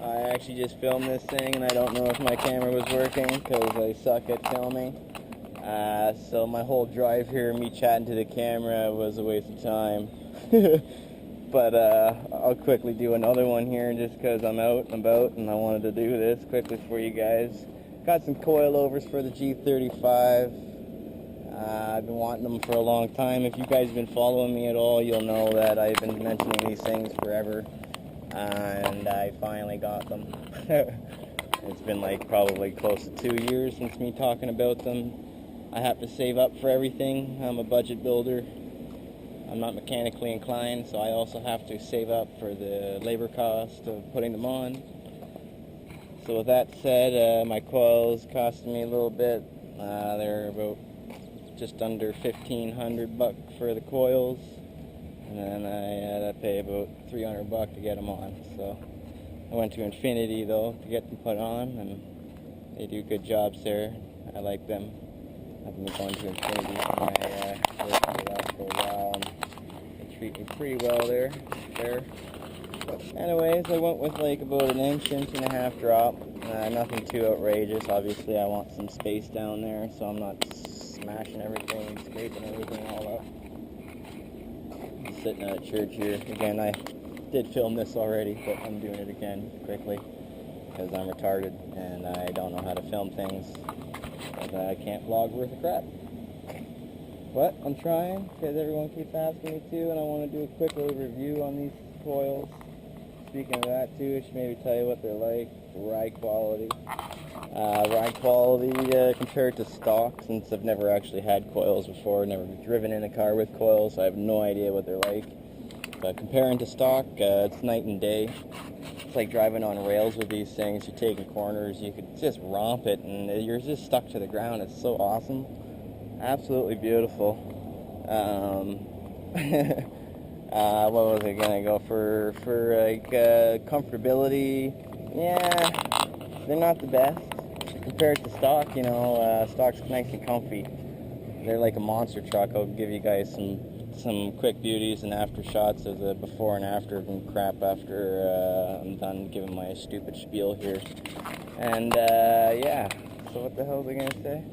I actually just filmed this thing and I don't know if my camera was working because I suck at filming. So my whole drive here, me chatting to the camera, was a waste of time. But I'll quickly do another one here just because I'm out and about and I wanted to do this quickly for you guys. Got some coilovers for the G35. I've been wanting them for a long time. If you guys have been following me at all, you'll know that I've been mentioning these things forever. And I finally got them. It's been like probably close to 2 years since me talking about them. I have to save up for everything. I'm a budget builder. I'm not mechanically inclined, so I also have to save up for the labor cost of putting them on. So with that said, my coils cost me a little bit. They're about just under $1,500 for the coils, and then I had to pay about $300 to get them on. So I went to Infinity though to get them put on, and they do good jobs there. I like them. I've been going to Infinity for my work for a while, and they treat me pretty well there. Anyways, I went with like about an inch and a half drop. Nothing too outrageous. Obviously, I want some space down there, so I'm not smashing everything, scraping everything all up. I'm sitting at a church here. Again, I did film this already, but I'm doing it again quickly because I'm retarded and I don't know how to film things. I can't vlog worth of crap. But I'm trying because everyone keeps asking me to, and I want to do a quick little review on these coils. Speaking of that too, I should maybe tell you what they're like. Ride quality. Compared to stock, since I've never actually had coils before, never driven in a car with coils, so I have no idea what they're like. But comparing to stock, it's night and day. It's like driving on rails with these things. You're taking corners, you could just romp it, and you're just stuck to the ground. It's so awesome. Absolutely beautiful. What was I gonna go for like comfortability? Yeah, they're not the best compared to stock. You know, stock's nice and comfy. They're like a monster truck. I'll give you guys some quick beauties and after shots of the before and after and crap after I'm done giving my stupid spiel here. And yeah, so what the hell was I gonna say?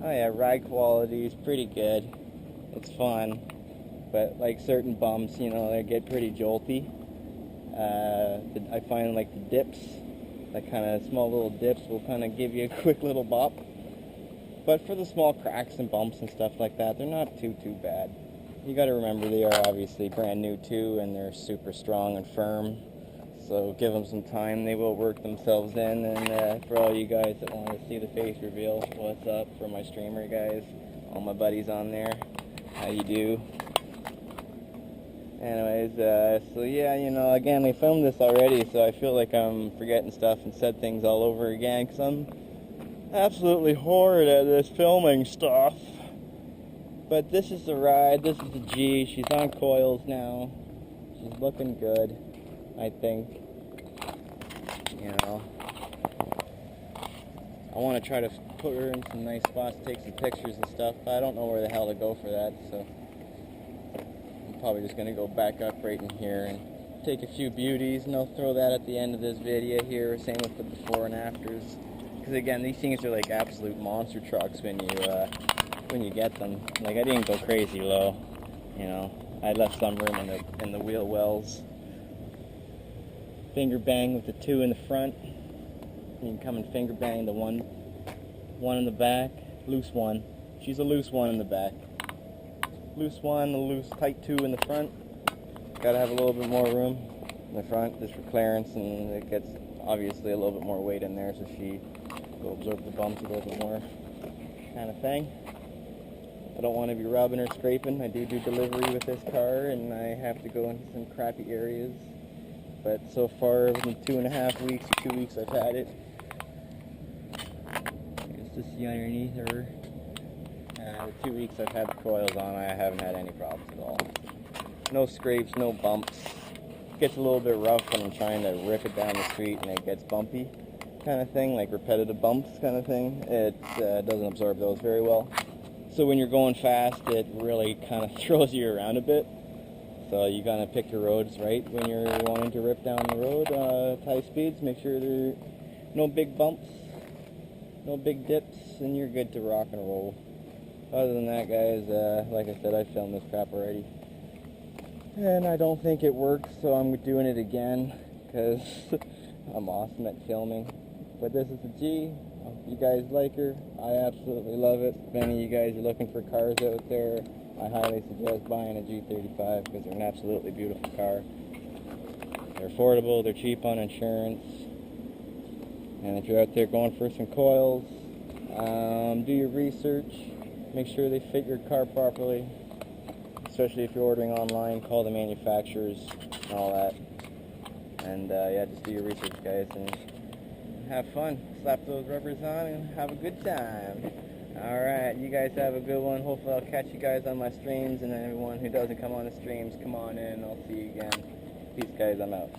Oh yeah, ride quality is pretty good. It's fun, but like certain bumps, you know, they get pretty jolty. I find like the dips, like kind of small little dips, will kind of give you a quick little bop. But for the small cracks and bumps and stuff like that, they're not too bad. You got to remember they are obviously brand new too, and they're super strong and firm. So give them some time; they will work themselves in. And for all you guys that want to see the face reveal, what's up? For my streamer guys, all my buddies on there, how you do? Anyways, so yeah, you know, again, we filmed this already, so I feel like I'm forgetting stuff and said things all over again, because I'm absolutely horrid at this filming stuff. But this is the ride, this is the G, she's on coils now, she's looking good, I think, you know. I want to try to put her in some nice spots, take some pictures and stuff, but I don't know where the hell to go for that, so probably just going to go back up right in here and take a few beauties, and I'll throw that at the end of this video here, same with the before and afters, because again, these things are like absolute monster trucks when you get them. Like, I didn't go crazy low, you know, I left some room in the wheel wells. Finger bang with the two in the front, you can come and finger bang the one in the back, loose one, she's a loose one in the back. Loose one, a loose tight two in the front. Gotta have a little bit more room in the front just for clearance, and it gets obviously a little bit more weight in there, so she will absorb the bumps a little bit more, kind of thing. I don't want to be rubbing or scraping. I do delivery with this car, and I have to go into some crappy areas. But so far, within 2.5 weeks, 2 weeks I've had it. Just to see underneath her. The 2 weeks I've had the coils on, I haven't had any problems at all. No scrapes, no bumps. It gets a little bit rough when I'm trying to rip it down the street and it gets bumpy, kind of thing, like repetitive bumps kind of thing. It doesn't absorb those very well. So when you're going fast, it really kind of throws you around a bit. So you gotta pick your roads right when you're wanting to rip down the road. High speeds, make sure there are no big bumps, no big dips, and you're good to rock and roll. Other than that, guys, like I said, I filmed this crap already. And I don't think it works, so I'm doing it again, because I'm awesome at filming. But this is the G. Hope you guys like her. I absolutely love it. If any of you guys are looking for cars out there, I highly suggest buying a G35, because they're an absolutely beautiful car. They're affordable, they're cheap on insurance. And if you're out there going for some coils, do your research. Make sure they fit your car properly. Especially if you're ordering online, call the manufacturers and all that. And yeah, just do your research, guys, and have fun. Slap those rubbers on and have a good time. Alright, you guys have a good one. Hopefully I'll catch you guys on my streams, and everyone who doesn't come on the streams, come on in. I'll see you again. Peace, guys. I'm out.